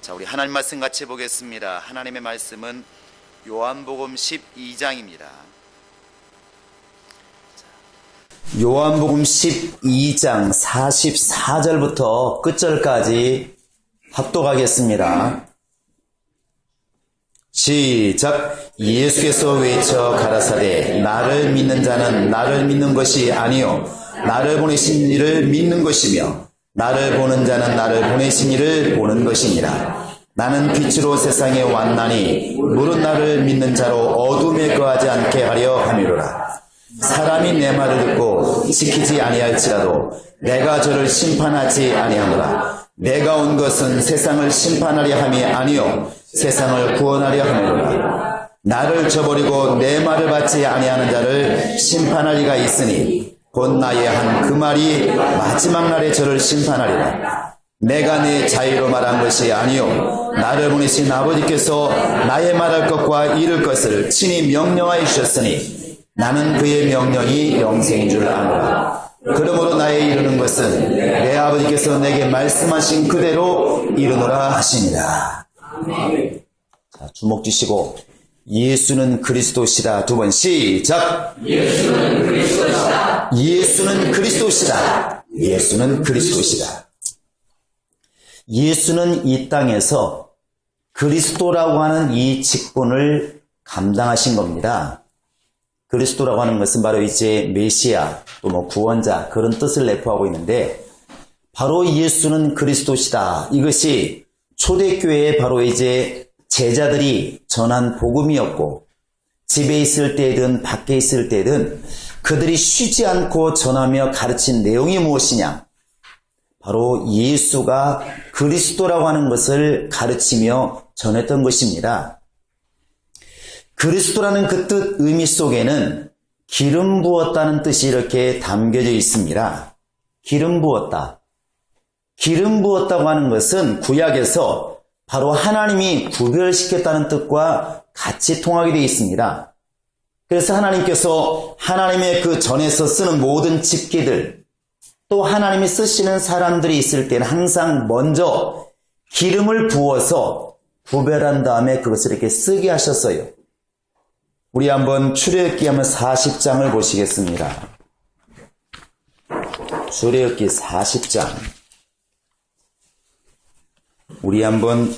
자, 우리 하나님 말씀 같이 보겠습니다. 하나님의 말씀은 요한복음 12장입니다. 요한복음 12장 44절부터 끝절까지 합독하겠습니다. 시작. 예수께서 외쳐 가라사대 나를 믿는 자는 나를 믿는 것이 아니요 나를 보내신 이를 믿는 것이며 나를 보는 자는 나를 보내신 이를 보는 것이니라. 나는 빛으로 세상에 왔나니 물은 나를 믿는 자로 어둠에 거하지 않게 하려 함이로라. 사람이 내 말을 듣고 지키지 아니할지라도 내가 저를 심판하지 아니하노라. 내가 온 것은 세상을 심판하려 함이 아니요 세상을 구원하려 함이로라. 나를 저버리고 내 말을 받지 아니하는 자를 심판할 이가 있으니 곧 나의 한 그 말이 마지막 날에 저를 심판하리라. 내가 내 자유로 말한 것이 아니요 나를 보내신 아버지께서 나의 말할 것과 이룰 것을 친히 명령하여 주셨으니 나는 그의 명령이 영생인 줄 아노라. 그러므로 나의 이루는 것은 내 아버지께서 내게 말씀하신 그대로 이루노라 하시니라. 자, 주목 주시고 예수는 그리스도시다. 두 번 시작. 예수는 그리스도시다. 예수는 그리스도시다. 예수는 그리스도시다. 예수는 이 땅에서 그리스도라고 하는 이 직분을 감당하신 겁니다. 그리스도라고 하는 것은 바로 이제 메시아 또 구원자 그런 뜻을 내포하고 있는데 바로 예수는 그리스도시다. 이것이 초대교회에 바로 이제 제자들이 전한 복음이었고 집에 있을 때든 밖에 있을 때든 그들이 쉬지 않고 전하며 가르친 내용이 무엇이냐? 바로 예수가 그리스도라고 하는 것을 가르치며 전했던 것입니다. 그리스도라는 그 뜻 의미 속에는 기름 부었다는 뜻이 이렇게 담겨져 있습니다. 기름 부었다. 기름 부었다고 하는 것은 구약에서 바로 하나님이 구별시켰다는 뜻과 같이 통하게 되어 있습니다. 그래서 하나님께서 하나님의 그 전에서 쓰는 모든 집기들 또 하나님이 쓰시는 사람들이 있을 때는 항상 먼저 기름을 부어서 구별한 다음에 그것을 이렇게 쓰게 하셨어요. 우리 한번 출애굽기 한번 40장을 보시겠습니다. 출애굽기 40장. 우리 한번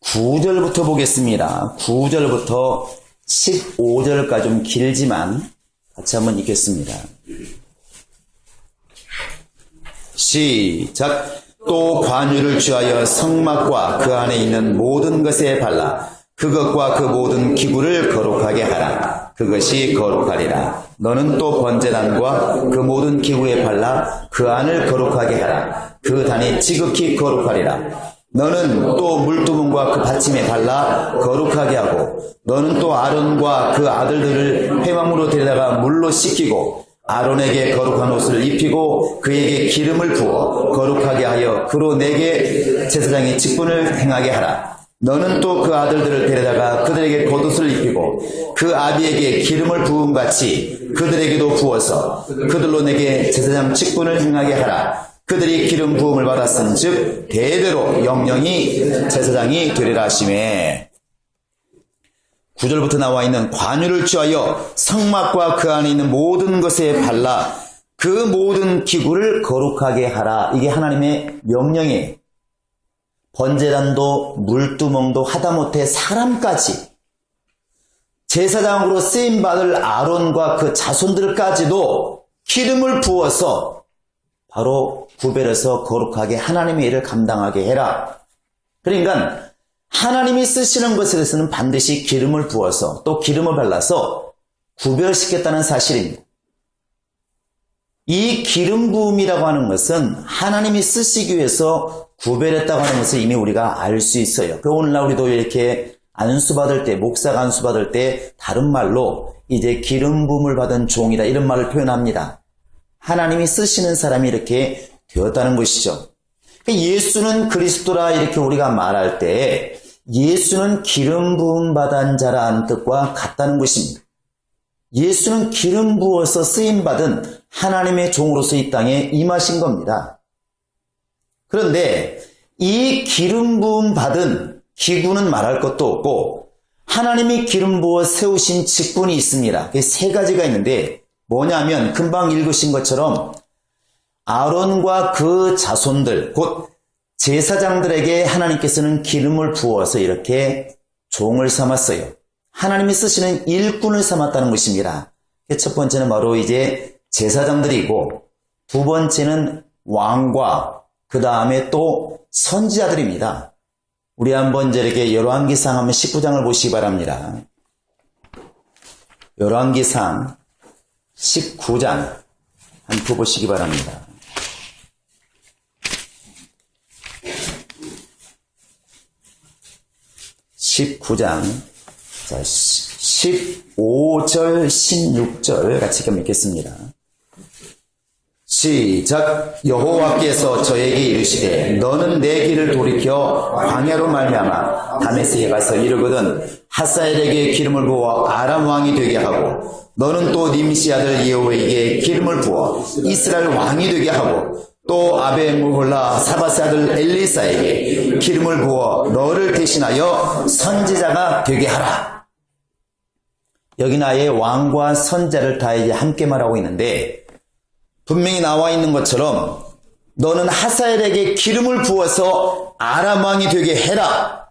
9절부터 보겠습니다. 9절부터 15절까지 좀 길지만 같이 한번 읽겠습니다. 시작. 또 관유를 취하여 성막과 그 안에 있는 모든 것에 발라 그것과 그 모든 기구를 거룩하게 하라. 그것이 거룩하리라. 너는 또 번제단과 그 모든 기구에 발라 그 안을 거룩하게 하라. 그 단이 지극히 거룩하리라. 너는 또 물두멍과 그 받침에 발라 거룩하게 하고 너는 또 아론과 그 아들들을 회막으로 데려다가 물로 씻기고 아론에게 거룩한 옷을 입히고 그에게 기름을 부어 거룩하게 하여 그로 내게 제사장의 직분을 행하게 하라. 너는 또 그 아들들을 데려다가 그들에게 겉옷을 입히고 그 아비에게 기름을 부음같이 그들에게도 부어서 그들로 내게 제사장 직분을 행하게 하라. 그들이 기름 부음을 받았은 즉 대대로 영영이 제사장이 되리라 하시매. 9절부터 나와 있는 관유를 취하여 성막과 그 안에 있는 모든 것에 발라 그 모든 기구를 거룩하게 하라. 이게 하나님의 명령이에요. 번제단도 물두멍도 하다못해 사람까지 제사장으로 쓰임받을 아론과 그 자손들까지도 기름을 부어서 바로 구별해서 거룩하게 하나님의 일을 감당하게 해라. 그러니까 하나님이 쓰시는 것에 대해서는 반드시 기름을 부어서 또 기름을 발라서 구별시켰다는 사실입니다. 이 기름 부음이라고 하는 것은 하나님이 쓰시기 위해서 구별했다고 하는 것을 이미 우리가 알 수 있어요. 그 오늘날 우리도 이렇게 안수받을 때, 목사가 안수받을 때 다른 말로 이제 기름 부음을 받은 종이다 이런 말을 표현합니다. 하나님이 쓰시는 사람이 이렇게 되었다는 것이죠. 예수는 그리스도라 이렇게 우리가 말할 때 예수는 기름 부음 받은 자라는 뜻과 같다는 것입니다. 예수는 기름 부어서 쓰임받은 하나님의 종으로서 이 땅에 임하신 겁니다. 그런데 이 기름 부음 받은 기구는 말할 것도 없고 하나님이 기름 부어 세우신 직분이 있습니다. 세 가지가 있는데 뭐냐면 금방 읽으신 것처럼 아론과 그 자손들 곧 제사장들에게 하나님께서는 기름을 부어서 이렇게 종을 삼았어요. 하나님이 쓰시는 일꾼을 삼았다는 것입니다. 첫 번째는 바로 이제 제사장들이고 두 번째는 왕과 그 다음에 또 선지자들입니다. 우리 한번 이렇게 열왕기상 한번 19장을 보시기 바랍니다. 열왕기상 19장 한번 보시기 바랍니다. 19장 자, 15절 16절 같이 읽겠습니다. 시작. 여호와께서 저에게 이르시되 너는 내 길을 돌이켜 광야로 말미암아 다메섹에 가서 이르거든 하사엘에게 기름을 부어 아람 왕이 되게 하고 너는 또 님시 아들 예후에게 기름을 부어 이스라엘 왕이 되게 하고 또 아베므홀라 사바스 아들 엘리사에게 기름을 부어 너를 대신하여 선지자가 되게 하라. 여기 나의 왕과 선자를 다 이제 함께 말하고 있는데 분명히 나와 있는 것처럼 너는 하사엘에게 기름을 부어서 아람 왕이 되게 해라.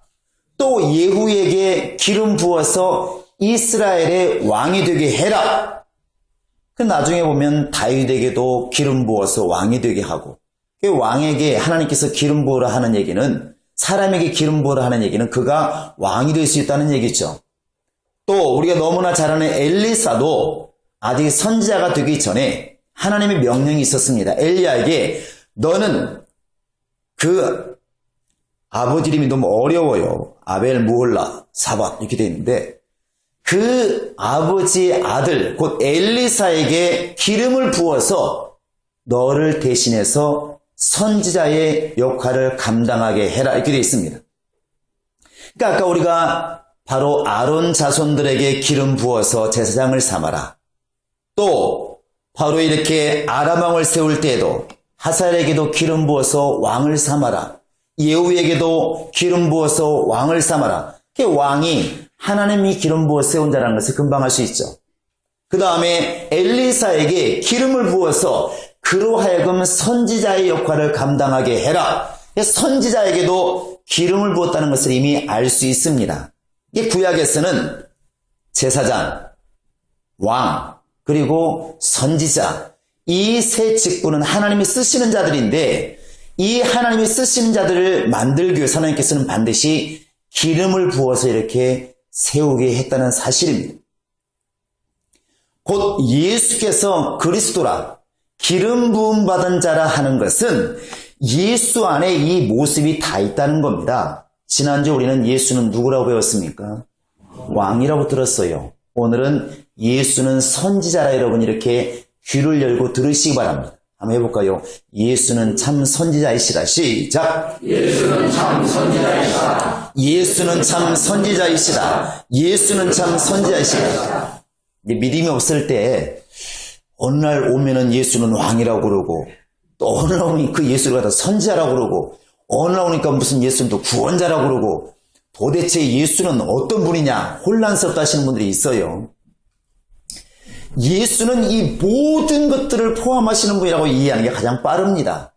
또 예후에게 기름 부어서 이스라엘의 왕이 되게 해라. 그 나중에 보면 다윗에게도 기름 부어서 왕이 되게 하고 그 왕에게 하나님께서 기름 부으라 하는 얘기는 사람에게 기름 부으라 하는 얘기는 그가 왕이 될 수 있다는 얘기죠. 또 우리가 너무나 잘 아는 엘리사도 아직 선지자가 되기 전에 하나님의 명령이 있었습니다. 엘리야에게 너는 그 아버지 이름이 너무 어려워요. 아벨 무홀라 사밧 이렇게 되어 있는데 그 아버지의 아들 곧 엘리사에게 기름을 부어서 너를 대신해서 선지자의 역할을 감당하게 해라 이렇게 되어 있습니다. 그러니까 아까 우리가 바로 아론 자손들에게 기름 부어서 제사장을 삼아라. 또 바로 이렇게 아람 왕을 세울 때에도 하사엘에게도 기름 부어서 왕을 삼아라. 예후에게도 기름 부어서 왕을 삼아라. 그 왕이 하나님이 기름 부어 세운 자라는 것을 금방 알 수 있죠. 그 다음에 엘리사에게 기름을 부어서 그로 하여금 선지자의 역할을 감당하게 해라. 선지자에게도 기름을 부었다는 것을 이미 알 수 있습니다. 이 구약에서는 제사장, 왕, 그리고 선지자 이 세 직분은 하나님이 쓰시는 자들인데 이 하나님이 쓰시는 자들을 만들기 위해서 하나님께서는 반드시 기름을 부어서 이렇게 세우게 했다는 사실입니다. 곧 예수께서 그리스도라 기름 부음 받은 자라 하는 것은 예수 안에 이 모습이 다 있다는 겁니다. 지난주 우리는 예수는 누구라고 배웠습니까? 왕이라고 들었어요. 오늘은 예수는 선지자라 여러분 이렇게 귀를 열고 들으시기 바랍니다. 한번 해볼까요? 예수는 참 선지자이시다. 시작! 예수는 참 선지자이시다. 예수는 참 선지자이시다. 예수는 참 선지자이시다. 믿음이 없을 때 어느 날 오면은 예수는 왕이라고 그러고 또 어느 날 오니 그 예수를 갖다 선지자라고 그러고 어느 날 오니까 무슨 예수는 또 구원자라고 그러고 도대체 예수는 어떤 분이냐 혼란스럽다 하시는 분들이 있어요. 예수는 이 모든 것들을 포함하시는 분이라고 이해하는 게 가장 빠릅니다.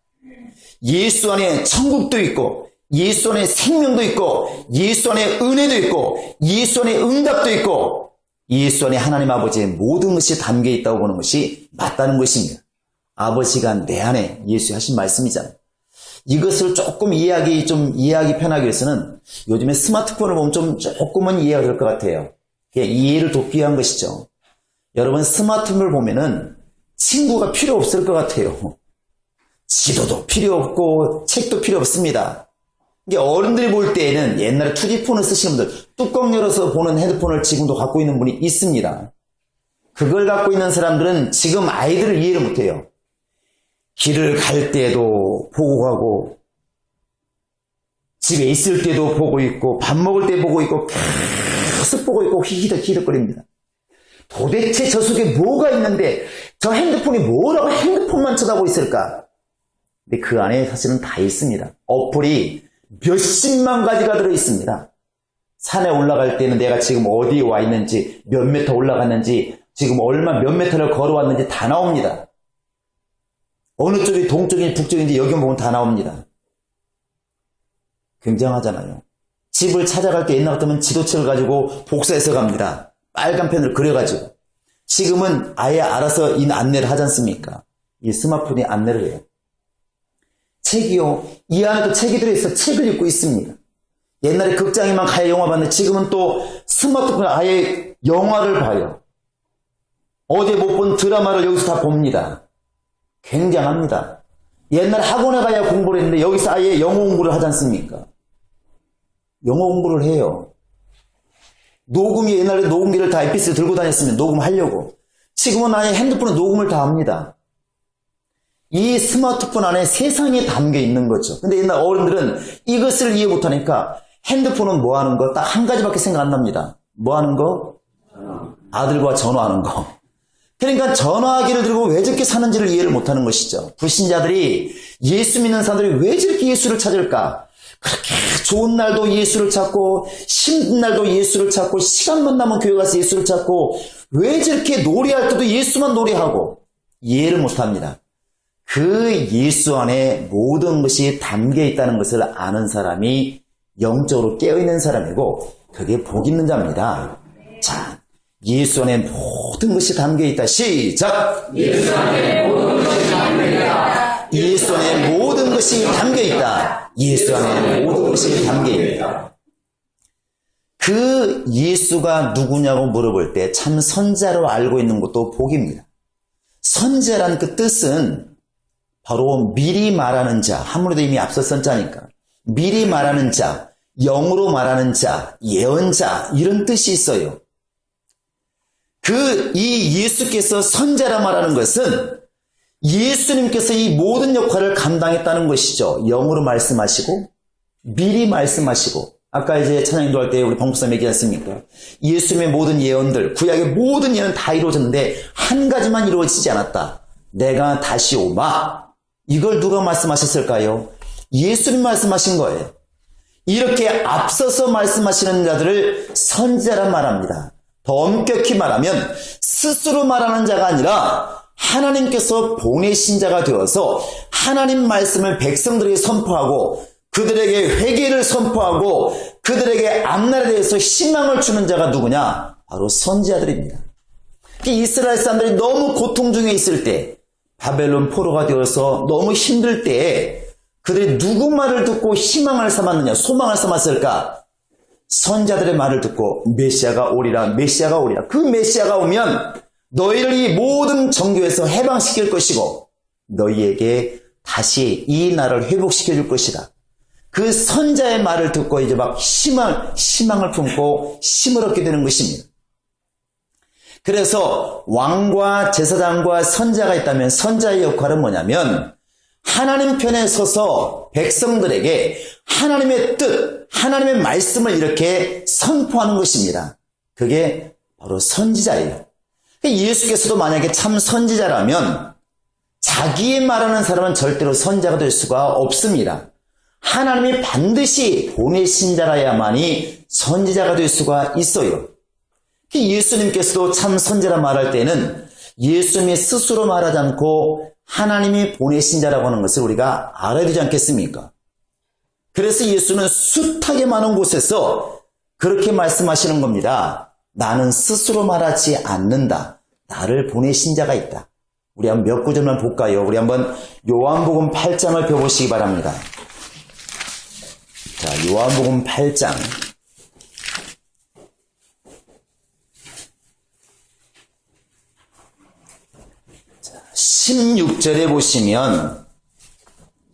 예수 안에 천국도 있고 예수 안에 생명도 있고 예수 안에 은혜도 있고 예수 안에 응답도 있고 예수 안에 하나님 아버지의 모든 것이 담겨 있다고 보는 것이 맞다는 것입니다. 아버지가 내 안에 예수 하신 말씀이잖아요. 이것을 조금 이해하기 편하기 위해서는 요즘에 스마트폰을 보면 조금은 이해가 될 것 같아요. 이해를 돕기 위한 것이죠. 여러분 스마트폰을 보면은 친구가 필요 없을 것 같아요. 지도도 필요 없고 책도 필요 없습니다. 이게 어른들이 볼 때에는 옛날에 2G폰을 쓰시는 분들 뚜껑 열어서 보는 헤드폰을 지금도 갖고 있는 분이 있습니다. 그걸 갖고 있는 사람들은 지금 아이들을 이해를 못해요. 길을 갈 때도 보고 가고 집에 있을 때도 보고 있고 밥 먹을 때 보고 있고 계속 보고 있고 히덕히덕거립니다. 도대체 저 속에 뭐가 있는데 저 핸드폰이 뭐라고 핸드폰만 쳐다보고 있을까? 근데 그 안에 사실은 다 있습니다. 어플이 몇십만 가지가 들어있습니다. 산에 올라갈 때는 내가 지금 어디에 와 있는지, 몇 미터 올라갔는지, 지금 몇 미터를 걸어왔는지 다 나옵니다. 어느 쪽이 동쪽인지 북쪽인지 여기 보면 다 나옵니다. 굉장하잖아요. 집을 찾아갈 때 옛날 같으면 지도책을 가지고 복사해서 갑니다. 빨간 펜으로 그려가지고. 지금은 아예 알아서 이 안내를 하지 않습니까? 이 스마트폰이 안내를 해요. 책이요. 이 안에도 책이 들어있어 책을 읽고 있습니다. 옛날에 극장에만 가야 영화 봤는데 지금은 또 스마트폰에 아예 영화를 봐요. 어제 못 본 드라마를 여기서 다 봅니다. 굉장합니다. 옛날에 학원에 가야 공부를 했는데 여기서 아예 영어 공부를 하지 않습니까? 영어 공부를 해요. 녹음이 옛날에 녹음기를 다 MP3 들고 다녔으면 녹음하려고. 지금은 아예 핸드폰에 녹음을 다 합니다. 이 스마트폰 안에 세상이 담겨 있는 거죠. 근데 옛날 어른들은 이것을 이해 못하니까 핸드폰은 뭐 하는 거? 딱 한 가지밖에 생각 안 납니다. 뭐 하는 거? 아들과 전화하는 거. 그러니까 전화기를 들고 왜 저렇게 사는지를 이해를 못하는 것이죠. 불신자들이 예수 믿는 사람들이 왜 저렇게 예수를 찾을까? 그렇게 좋은 날도 예수를 찾고 힘든 날도 예수를 찾고 시간만 나면 교회 가서 예수를 찾고 왜 저렇게 노래할 때도 예수만 노래하고 이해를 못합니다. 그 예수 안에 모든 것이 담겨 있다는 것을 아는 사람이 영적으로 깨어있는 사람이고 그게 복 있는 자입니다. 자, 예수 안에 모든 것이 담겨 있다. 시작! 예수 안에 모든 것이 담겨 있다. 예수 안에 모든 것이 담겨 있다. 예수 안에 모든 것이 담겨 있다. 그 예수가 누구냐고 물어볼 때 참 선자로 알고 있는 것도 복입니다. 선자란 그 뜻은 바로 미리 말하는 자, 아무래도 이미 앞서 선자니까 미리 말하는 자, 영으로 말하는 자, 예언자 이런 뜻이 있어요. 이 예수께서 선자라 말하는 것은 예수님께서 이 모든 역할을 감당했다는 것이죠. 영으로 말씀하시고 미리 말씀하시고 아까 이제 찬양 인도할 때 우리 방법사 얘기하지 않습니까? 예수님의 모든 예언들, 구약의 모든 예언은 다 이루어졌는데 한 가지만 이루어지지 않았다. 내가 다시 오마. 이걸 누가 말씀하셨을까요? 예수님 말씀하신 거예요. 이렇게 앞서서 말씀하시는 자들을 선지자란 말합니다. 더 엄격히 말하면 스스로 말하는 자가 아니라 하나님께서 보내신 자가 되어서 하나님 말씀을 백성들에게 선포하고 그들에게 회개를 선포하고 그들에게 앞날에 대해서 희망을 주는 자가 누구냐? 바로 선지자들입니다. 이스라엘 사람들이 너무 고통 중에 있을 때 바벨론 포로가 되어서 너무 힘들 때에 그들이 누구 말을 듣고 희망을 삼았느냐, 소망을 삼았을까? 선자들의 말을 듣고 메시아가 오리라, 메시아가 오리라. 그 메시아가 오면 너희를 이 모든 정교에서 해방시킬 것이고 너희에게 다시 이 나라를 회복시켜 줄 것이다. 그 선자의 말을 듣고 이제 막 희망을 품고 힘을 얻게 되는 것입니다. 그래서 왕과 제사장과 선자가 있다면 선자의 역할은 뭐냐면 하나님 편에 서서 백성들에게 하나님의 뜻, 하나님의 말씀을 이렇게 선포하는 것입니다. 그게 바로 선지자예요. 예수께서도 만약에 참 선지자라면 자기의 말하는 사람은 절대로 선지자가 될 수가 없습니다. 하나님이 반드시 보내신 자라야만이 선지자가 될 수가 있어요. 예수님께서도 참 선지자라 말할 때는 예수님이 스스로 말하지 않고 하나님이 보내신 자라고 하는 것을 우리가 알아야 되지 않겠습니까? 그래서 예수는 숱하게 많은 곳에서 그렇게 말씀하시는 겁니다. 나는 스스로 말하지 않는다. 나를 보내신 자가 있다. 우리 한번 몇 구절만 볼까요? 우리 한번 요한복음 8장을 펴보시기 바랍니다. 자, 요한복음 8장. 16절에 보시면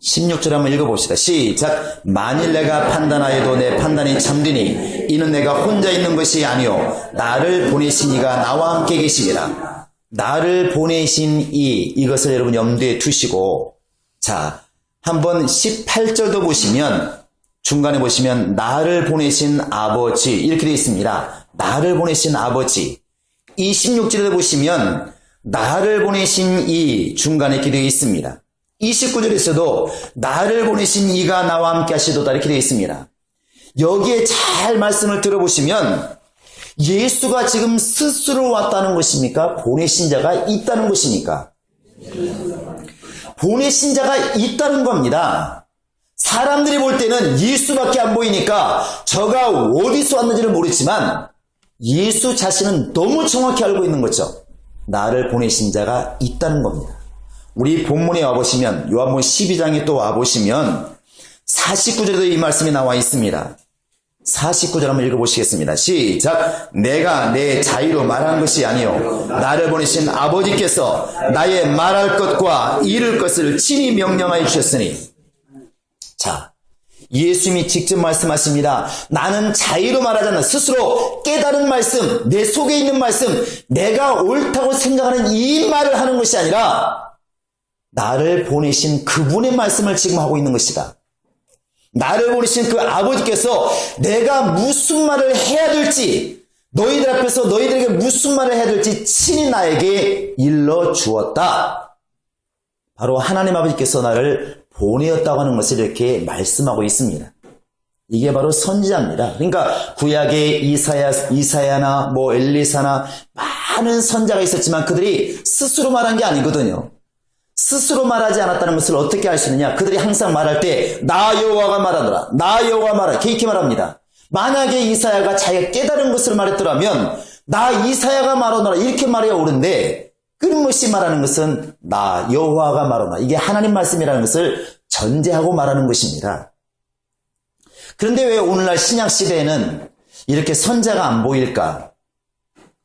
16절 한번 읽어봅시다. 시작. 만일 내가 판단하여도 내 판단이 참되니 이는 내가 혼자 있는 것이 아니요 나를 보내신 이가 나와 함께 계시니라. 나를 보내신 이것을 여러분 염두에 두시고 자 한번 18절도 보시면 중간에 보시면 나를 보내신 아버지 이렇게 되어 있습니다. 나를 보내신 아버지. 26절에 보시면 나를 보내신 이 중간에 이렇게 되어 있습니다. 29절에서도 나를 보내신 이가 나와 함께 하시도다 이렇게 되어 있습니다. 여기에 잘 말씀을 들어보시면 예수가 지금 스스로 왔다는 것입니까? 보내신 자가 있다는 것입니까? 보내신 자가 있다는 겁니다. 사람들이 볼 때는 예수밖에 안 보이니까 저가 어디서 왔는지는 모르지만 예수 자신은 너무 정확히 알고 있는 거죠. 나를 보내신 자가 있다는 겁니다. 우리 본문에 와보시면 요한복음 12장에 또 와보시면 49절에도 이 말씀이 나와 있습니다. 49절 한번 읽어보시겠습니다. 시작. 내가 내 자유로 말한 것이 아니요 나를 보내신 아버지께서 나의 말할 것과 이룰 것을 친히 명령하여 주셨으니. 자, 예수님이 직접 말씀하십니다. 나는 자유로 말하지 않아. 스스로 깨달은 말씀, 내 속에 있는 말씀, 내가 옳다고 생각하는 이 말을 하는 것이 아니라 나를 보내신 그분의 말씀을 지금 하고 있는 것이다. 나를 보내신 그 아버지께서 내가 무슨 말을 해야 될지, 너희들 앞에서 너희들에게 무슨 말을 해야 될지 친히 나에게 일러 주었다. 바로 하나님 아버지께서 나를 보내었다고 하는 것을 이렇게 말씀하고 있습니다. 이게 바로 선지자입니다. 그러니까 구약의 이사야나 엘리사나 많은 선자가 있었지만 그들이 스스로 말한 게 아니거든요. 스스로 말하지 않았다는 것을 어떻게 알 수 있느냐? 그들이 항상 말할 때 나 여호와가 말하더라. 나 여호와 말하. 이렇게 말합니다. 만약에 이사야가 자기가 깨달은 것을 말했더라면 나 이사야가 말하노라 이렇게 말해야 옳은데 끊임없이 말하는 것은 나 여호와가 말하노라. 이게 하나님 말씀이라는 것을 전제하고 말하는 것입니다. 그런데 왜 오늘날 신약시대에는 이렇게 선자가 안 보일까?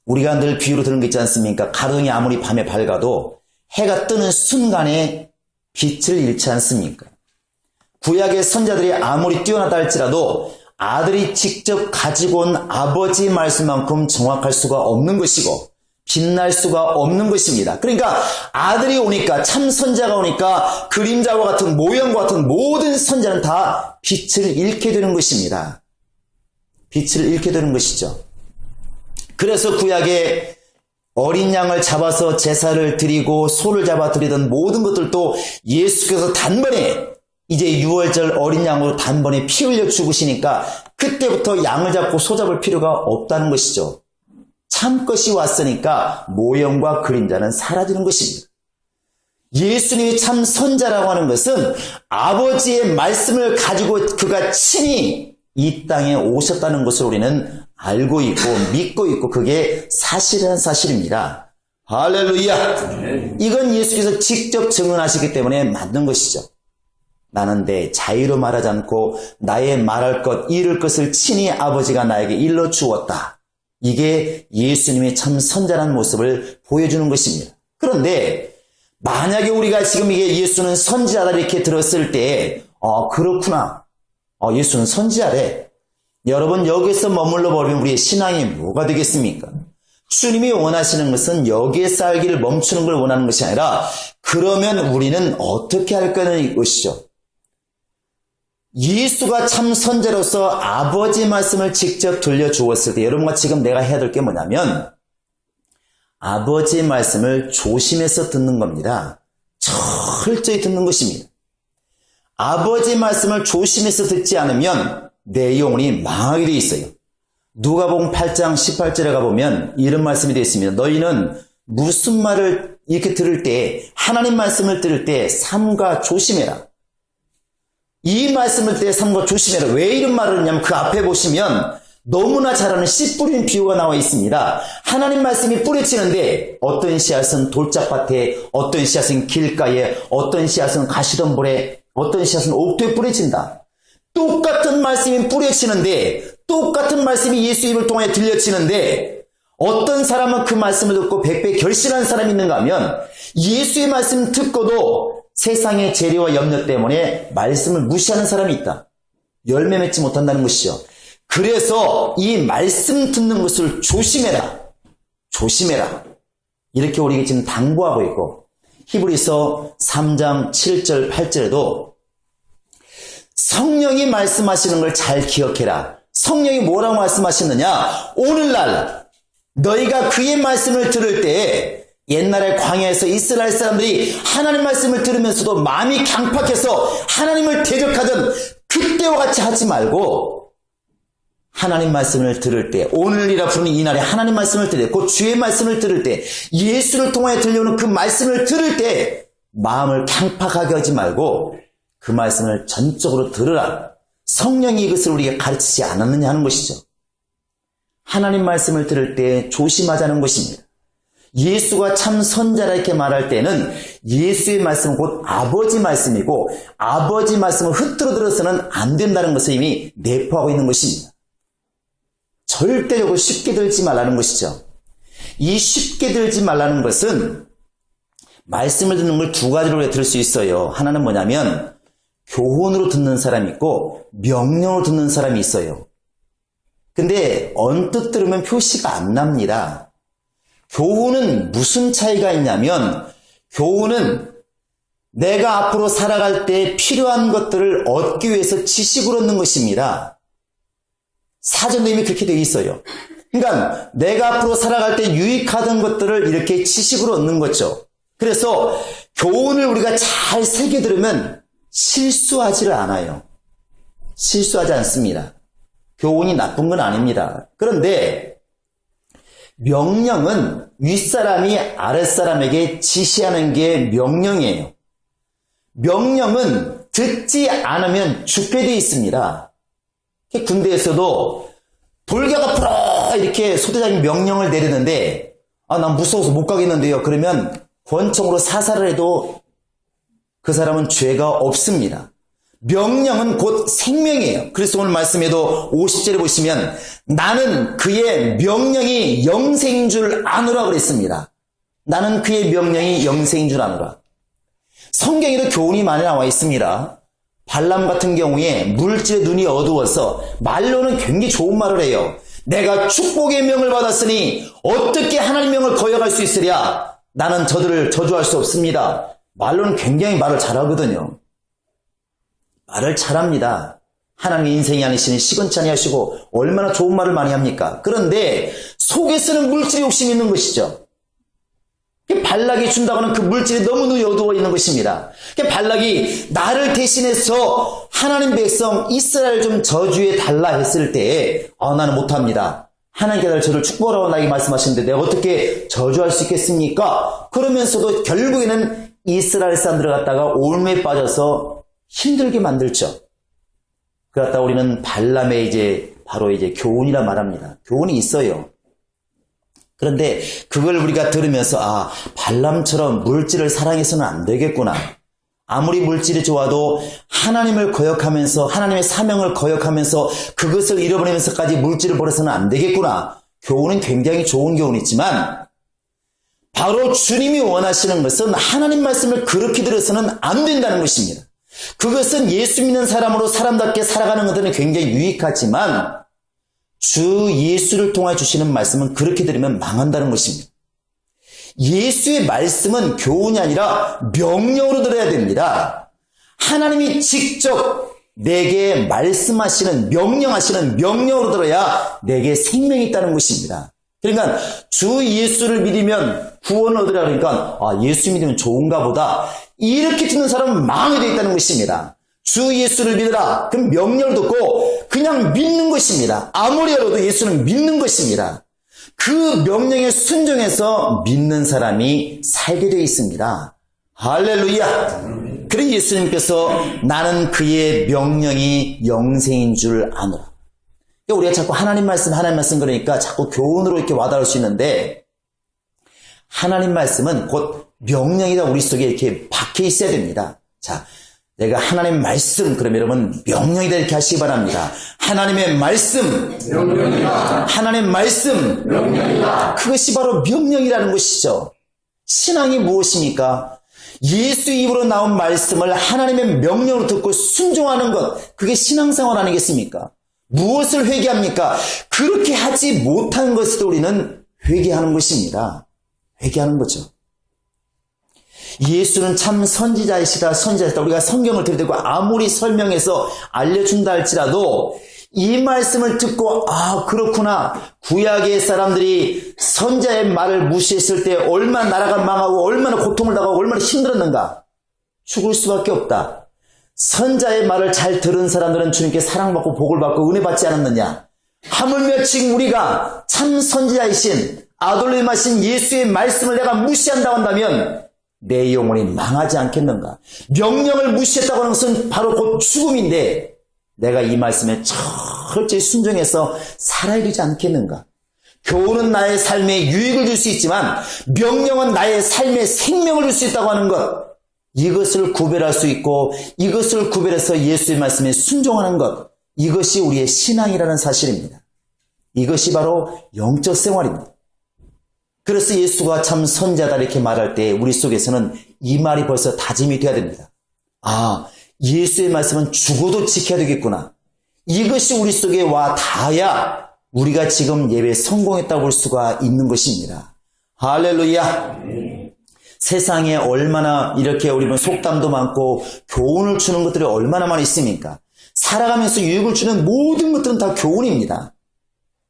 우리가 늘 비유로 들은 게 있지 않습니까? 가정이 아무리 밤에 밝아도 해가 뜨는 순간에 빛을 잃지 않습니까? 구약의 선자들이 아무리 뛰어나다 할지라도 아들이 직접 가지고 온 아버지의 말씀만큼 정확할 수가 없는 것이고 빛날 수가 없는 것입니다. 그러니까 아들이 오니까, 참 선자가 오니까 그림자와 같은 모형과 같은 모든 선자는 다 빛을 잃게 되는 것입니다. 빛을 잃게 되는 것이죠. 그래서 구약에 어린 양을 잡아서 제사를 드리고 소를 잡아 드리던 모든 것들도 예수께서 단번에 이제 6월절 어린 양으로 단번에 피 흘려 죽으시니까 그때부터 양을 잡고 소 잡을 필요가 없다는 것이죠. 참 것이 왔으니까 모형과 그림자는 사라지는 것입니다. 예수님이 참 선자라고 하는 것은 아버지의 말씀을 가지고 그가 친히 이 땅에 오셨다는 것을 우리는 알고 있고 믿고 있고 그게 사실은 사실입니다. 할렐루야! 이건 예수께서 직접 증언하시기 때문에 맞는 것이죠. 나는 내 자유로 말하지 않고 나의 말할 것, 이룰 것을 친히 아버지가 나에게 일러 주었다. 이게 예수님의 참 선자라는 모습을 보여주는 것입니다. 그런데 만약에 우리가 지금 이게 예수는 선지자다 이렇게 들었을 때 그렇구나. 예수는 선지자래. 여러분 여기서 머물러 버리면 우리의 신앙이 뭐가 되겠습니까? 주님이 원하시는 것은 여기에 살기를 멈추는 걸 원하는 것이 아니라 그러면 우리는 어떻게 할 거냐는 것이죠. 예수가 참 선자로서 아버지 말씀을 직접 들려주었을 때 여러분과 지금 내가 해야 될 게 뭐냐면 아버지의 말씀을 조심해서 듣는 겁니다. 철저히 듣는 것입니다. 아버지의 말씀을 조심해서 듣지 않으면 내 영혼이 망하게 되어 있어요. 누가복음 8장 18절에 가보면 이런 말씀이 되어 있습니다. 너희는 무슨 말을 이렇게 들을 때 하나님 말씀을 들을 때 삼가 조심해라. 이 말씀을 때 삼가 조심해라. 왜 이런 말을 하냐면 그 앞에 보시면 너무나 잘 아는 씨 뿌리는 비유가 나와 있습니다. 하나님 말씀이 뿌려치는데 어떤 씨앗은 돌짝밭에, 어떤 씨앗은 길가에, 어떤 씨앗은 가시덤불에, 어떤 씨앗은 옥토에 뿌려진다. 똑같은 말씀이 뿌려치는데 똑같은 말씀이 예수 입을 통해 들려치는데 어떤 사람은 그 말씀을 듣고 100배 결실한 사람이 있는가 하면 예수의 말씀 듣고도 세상의 재료와 염려 때문에 말씀을 무시하는 사람이 있다. 열매 맺지 못한다는 것이죠. 그래서 이 말씀 듣는 것을 조심해라. 조심해라. 이렇게 우리에게 지금 당부하고 있고 히브리서 3장 7절 8절에도 성령이 말씀하시는 걸 잘 기억해라. 성령이 뭐라고 말씀하시느냐? 오늘날 너희가 그의 말씀을 들을 때에 옛날에 광야에서 이스라엘 사람들이 하나님 말씀을 들으면서도 마음이 강팍해서 하나님을 대적하던 그때와 같이 하지 말고 하나님 말씀을 들을 때, 오늘이라 부르는 이 날에 하나님 말씀을 들을 때, 곧 주의 말씀을 들을 때, 예수를 통하여 들려오는 그 말씀을 들을 때 마음을 강팍하게 하지 말고 그 말씀을 전적으로 들으라. 성령이 이것을 우리에게 가르치지 않았느냐 하는 것이죠. 하나님 말씀을 들을 때 조심하자는 것입니다. 예수가 참 선자라 이렇게 말할 때는 예수의 말씀은 곧 아버지 말씀이고 아버지 말씀을 흐트러 들어서는 안 된다는 것을 이미 내포하고 있는 것입니다. 절대적으로 쉽게 들지 말라는 것이죠. 이 쉽게 들지 말라는 것은 말씀을 듣는 걸 두 가지로 들을 수 있어요. 하나는 뭐냐면 교훈으로 듣는 사람이 있고 명령으로 듣는 사람이 있어요. 근데 언뜻 들으면 표시가 안 납니다. 교훈은 무슨 차이가 있냐면 교훈은 내가 앞으로 살아갈 때 필요한 것들을 얻기 위해서 지식을 얻는 것입니다. 사전도 이미 그렇게 되어 있어요. 그러니까 내가 앞으로 살아갈 때 유익하던 것들을 이렇게 지식으로 얻는 거죠. 그래서 교훈을 우리가 잘 새겨 들으면 실수하지를 않아요. 실수하지 않습니다. 교훈이 나쁜 건 아닙니다. 그런데 명령은 윗사람이 아랫사람에게 지시하는 게 명령이에요. 명령은 듣지 않으면 죽게 돼 있습니다. 군대에서도 돌격 앞으로 이렇게 소대장이 명령을 내리는데 난 무서워서 못 가겠는데요. 그러면 권총으로 사살을 해도 그 사람은 죄가 없습니다. 명령은 곧 생명이에요. 그래서 오늘 말씀에도 50절에 보시면 나는 그의 명령이 영생인 줄 아노라 그랬습니다. 나는 그의 명령이 영생인 줄 아노라. 성경에도 교훈이 많이 나와 있습니다. 발람 같은 경우에 물질의 눈이 어두워서 말로는 굉장히 좋은 말을 해요. 내가 축복의 명을 받았으니 어떻게 하나님 명을 거역할 수 있으랴. 나는 저들을 저주할 수 없습니다. 말로는 굉장히 말을 잘하거든요. 말을 잘합니다. 하나님의 인생이 아니시니 시건치 아니하시고 얼마나 좋은 말을 많이 합니까? 그런데 속에서는 물질의 욕심이 있는 것이죠. 발락이 준다고 하는 그 물질이 너무 눈이 어두워 있는 것입니다. 발락이 나를 대신해서 하나님 백성 이스라엘 좀 저주해 달라 했을 때 나는 못합니다. 하나님께서 저를 축복하라고 나에게 말씀하시는데 내가 어떻게 저주할 수 있겠습니까? 그러면서도 결국에는 이스라엘 사람들을 갖다가 올매에 빠져서 힘들게 만들죠. 그러다 우리는 발람의 이제 바로 이제 교훈이라 말합니다. 교훈이 있어요. 그런데 그걸 우리가 들으면서 발람처럼 물질을 사랑해서는 안 되겠구나. 아무리 물질이 좋아도 하나님을 거역하면서 하나님의 사명을 거역하면서 그것을 잃어버리면서까지 물질을 버려서는 안 되겠구나. 교훈은 굉장히 좋은 교훈이지만 바로 주님이 원하시는 것은 하나님 말씀을 그렇게 들어서는 안 된다는 것입니다. 그것은 예수 믿는 사람으로 사람답게 살아가는 것들은 굉장히 유익하지만 주 예수를 통해 주시는 말씀은 그렇게 들으면 망한다는 것입니다. 예수의 말씀은 교훈이 아니라 명령으로 들어야 됩니다. 하나님이 직접 내게 말씀하시는 명령하시는 명령으로 들어야 내게 생명이 있다는 것입니다. 그러니까 주 예수를 믿으면 구원을 얻으라 그러니까 예수 믿으면 좋은가 보다 이렇게 듣는 사람은 망하게 되어 있다는 것입니다. 주 예수를 믿으라. 그럼 명령을 듣고 그냥 믿는 것입니다. 아무리 알아도 예수는 믿는 것입니다. 그 명령에 순종해서 믿는 사람이 살게 되어 있습니다. 할렐루야. 그래서 예수님께서 나는 그의 명령이 영생인 줄 아노라. 우리가 자꾸 하나님 말씀 그러니까 자꾸 교훈으로 이렇게 와닿을 수 있는데 하나님 말씀은 곧 명령이다 우리 속에 이렇게 박혀 있어야 됩니다. 자, 내가 하나님 말씀 그러면 여러분 명령이다 이렇게 하시기 바랍니다. 하나님의 말씀 명령이다. 하나님 말씀 명령이다. 그것이 바로 명령이라는 것이죠. 신앙이 무엇입니까? 예수 입으로 나온 말씀을 하나님의 명령으로 듣고 순종하는 것, 그게 신앙생활 아니겠습니까? 무엇을 회개합니까? 그렇게 하지 못한 것을 우리는 회개하는 것입니다. 회개하는 거죠. 예수는 참 선지자이시다. 우리가 성경을 들이대고 아무리 설명해서 알려준다 할지라도 이 말씀을 듣고 그렇구나. 구약의 사람들이 선자의 말을 무시했을 때 얼마나 나라가 망하고 얼마나 고통을 당하고 얼마나 힘들었는가. 죽을 수밖에 없다. 선자의 말을 잘 들은 사람들은 주님께 사랑받고 복을 받고 은혜 받지 않았느냐. 하물며 지금 우리가 참 선지자이신 아돌림하신 예수의 말씀을 내가 무시한다고 한다면 내 영혼이 망하지 않겠는가. 명령을 무시했다고 하는 것은 바로 곧 죽음인데 내가 이 말씀에 철저히 순종해서 살아야 되지 않겠는가. 교훈은 나의 삶에 유익을 줄 수 있지만 명령은 나의 삶에 생명을 줄 수 있다고 하는 것, 이것을 구별할 수 있고 이것을 구별해서 예수의 말씀에 순종하는 것, 이것이 우리의 신앙이라는 사실입니다. 이것이 바로 영적 생활입니다. 그래서 예수가 참 선자다 이렇게 말할 때 우리 속에서는 이 말이 벌써 다짐이 돼야 됩니다. 예수의 말씀은 죽어도 지켜야 되겠구나. 이것이 우리 속에 와 닿아야 우리가 지금 예배에 성공했다고 볼 수가 있는 것입니다. 할렐루야. 세상에 얼마나 이렇게 우리는 속담도 많고 교훈을 주는 것들이 얼마나 많이 있습니까? 살아가면서 유익을 주는 모든 것들은 다 교훈입니다.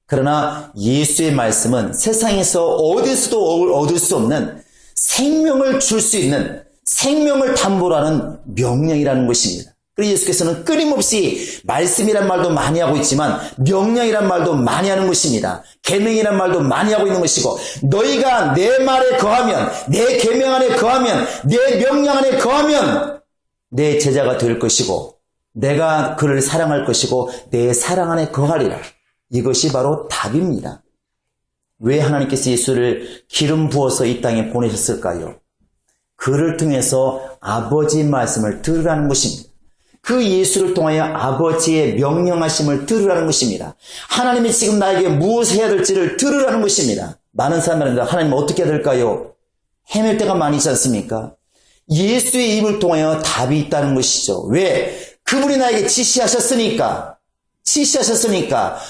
그러나 예수의 말씀은 세상에서 어디서도 얻을 수 없는 생명을 줄 수 있는, 생명을 담보로 하는 명령이라는 것입니다. 그래서 예수께서는 끊임없이 말씀이란 말도 많이 하고 있지만 명령이란 말도 많이 하는 것입니다. 계명이란 말도 많이 하고 있는 것이고, 너희가 내 말에 거하면, 내 계명 안에 거하면, 내 명령 안에 거하면 내 제자가 될 것이고 내가 그를 사랑할 것이고 내 사랑 안에 거하리라. 이것이 바로 답입니다. 왜 하나님께서 예수를 기름 부어서 이 땅에 보내셨을까요? 그를 통해서 아버지의 말씀을 들으라는 것입니다. 그 예수를 통하여 아버지의 명령하심을 들으라는 것입니다. 하나님이 지금 나에게 무엇을 해야 될지를 들으라는 것입니다. 많은 사람들은 하나님 어떻게 해야 될까요? 헤맬 때가 많이 있지 않습니까? 예수의 입을 통하여 답이 있다는 것이죠. 왜? 그분이 나에게 지시하셨으니까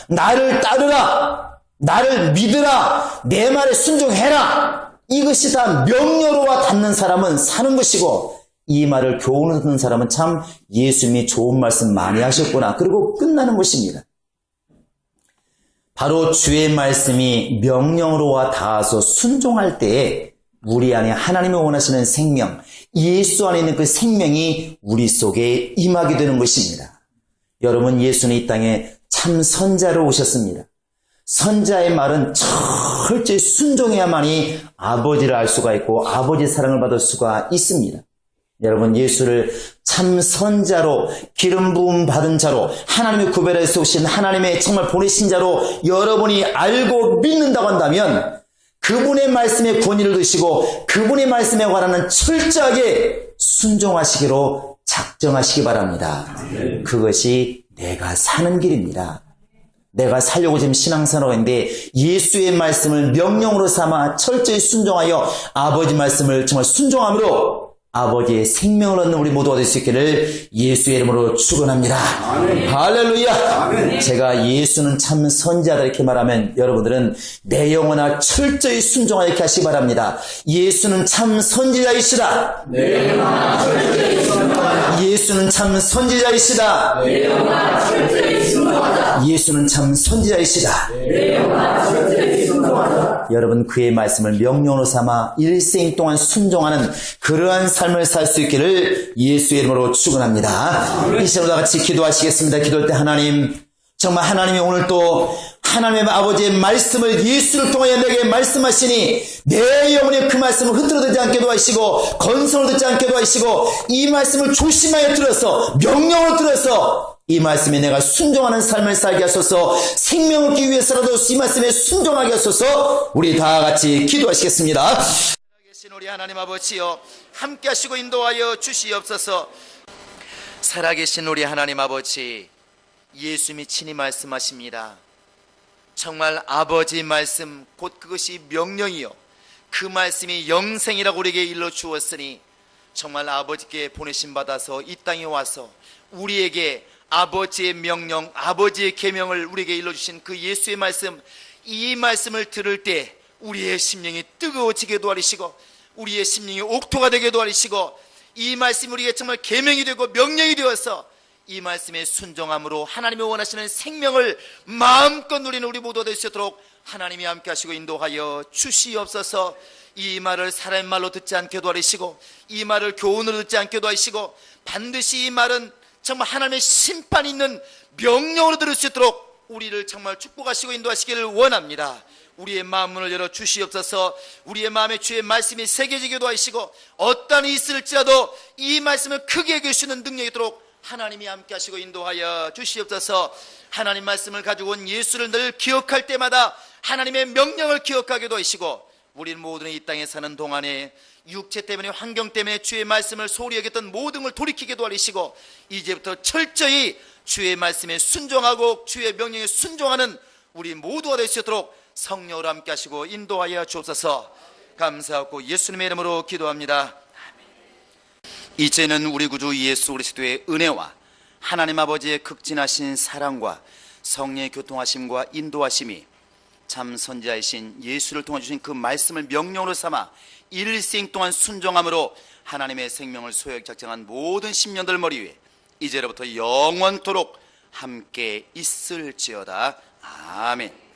나를 따르라, 나를 믿으라, 내 말에 순종해라. 이것이 다 명령으로와 닿는 사람은 사는 것이고, 이 말을 교훈을 듣는 사람은 참 예수님이 좋은 말씀 많이 하셨구나, 그리고 끝나는 것입니다. 바로 주의 말씀이 명령으로와 닿아서 순종할 때에 우리 안에 하나님이 원하시는 생명, 예수 안에 있는 그 생명이 우리 속에 임하게 되는 것입니다. 여러분, 예수는 이 땅에 참 선자로 오셨습니다. 선자의 말은 철저히 순종해야만이 아버지를 알 수가 있고 아버지의 사랑을 받을 수가 있습니다. 여러분, 예수를 참 선자로, 기름 부음 받은 자로, 하나님의 구별해서 오신 하나님의 정말 보내신 자로 여러분이 알고 믿는다고 한다면 그분의 말씀에 권위를 두시고 그분의 말씀에 관하는 철저하게 순종하시기로 작정하시기 바랍니다. 그것이 내가 사는 길입니다. 내가 살려고 지금 신앙생활을 했는데 예수의 말씀을 명령으로 삼아 철저히 순종하여 아버지 말씀을 정말 순종함으로 아버지의 생명을 얻는 우리 모두가 될 수 있기를 예수의 이름으로 축원합니다. 할렐루야. 아멘. 제가 예수는 참 선지자다 이렇게 말하면 여러분들은 내 영혼아 철저히 순종하여 이렇게 하시기 바랍니다. 예수는 참 선지자이시다. 내 영혼아 철저히 순종하라. 예수는 참 선지자이시다. 내 영혼아 철저히 순종하라. 예수는 참 선지자이시다. 내 영혼아 철저히 순종하라. 여러분, 그의 말씀을 명령으로 삼아 일생 동안 순종하는 그러한 삶을 살 수 있기를 예수의 이름으로 축원합니다. 이 시간으로 다 같이 기도하시겠습니다. 기도할 때 하나님, 정말 하나님이 오늘 또 하나님의 아버지의 말씀을 예수를 통하여 내게 말씀하시니 내 영혼이 그 말씀을 흐트러들지 않게도 하시고 건성을 듣지 않게도 하시고 이 말씀을 조심하여 들어서 명령을 들어서 이 말씀에 내가 순종하는 삶을 살게 하소서. 생명을 얻기 위해서라도 이 말씀에 순종하게 하소서. 우리 다 같이 기도하시겠습니다. 살아계신 우리 하나님 아버지여, 함께 하시고 인도하여 주시옵소서. 살아계신 우리 하나님 아버지, 예수님이 친히 말씀하십니다. 정말 아버지의 말씀, 곧 그것이 명령이요 그 말씀이 영생이라고 우리에게 일러주었으니 정말 아버지께 보내심 받아서 이 땅에 와서 우리에게 아버지의 명령, 아버지의 계명을 우리에게 일러주신 그 예수의 말씀, 이 말씀을 들을 때 우리의 심령이 뜨거워지게 도와주시고 우리의 심령이 옥토가 되게 도와주시고 이 말씀이 우리에게 정말 계명이 되고 명령이 되어서 이 말씀에 순종함으로 하나님이 원하시는 생명을 마음껏 누리는 우리 모두가 될 수 있도록 하나님이 함께 하시고 인도하여 주시옵소서. 이 말을 사람의 말로 듣지 않게도 하시고 이 말을 교훈으로 듣지 않게도 하시고 반드시 이 말은 정말 하나님의 심판이 있는 명령으로 들을 수 있도록 우리를 정말 축복하시고 인도하시기를 원합니다. 우리의 마음문을 열어 주시옵소서. 우리의 마음에 주의 말씀이 새겨지기도 하시고 어떠한 일이 있을지라도 이 말씀을 크게 여기시는 능력이 있도록 하나님이 함께 하시고 인도하여 주시옵소서. 하나님 말씀을 가지고 온 예수를 늘 기억할 때마다 하나님의 명령을 기억하기도 하시고 우리는 모두는 이 땅에 사는 동안에 육체 때문에 환경 때문에 주의 말씀을 소홀히 여겼던 모든 걸 돌이키기도 하시고 이제부터 철저히 주의 말씀에 순종하고 주의 명령에 순종하는 우리 모두가 될 수 있도록 성령으로 함께 하시고 인도하여 주옵소서. 감사하고 예수님의 이름으로 기도합니다. 이제는 우리 구주 예수 그리스도의 은혜와 하나님 아버지의 극진하신 사랑과 성령의 교통하심과 인도하심이 참 선지자이신 예수를 통해 주신 그 말씀을 명령으로 삼아 일생 동안 순종함으로 하나님의 생명을 소유하기 작정한 모든 심령들 머리 위에 이제로부터 영원토록 함께 있을지어다. 아멘.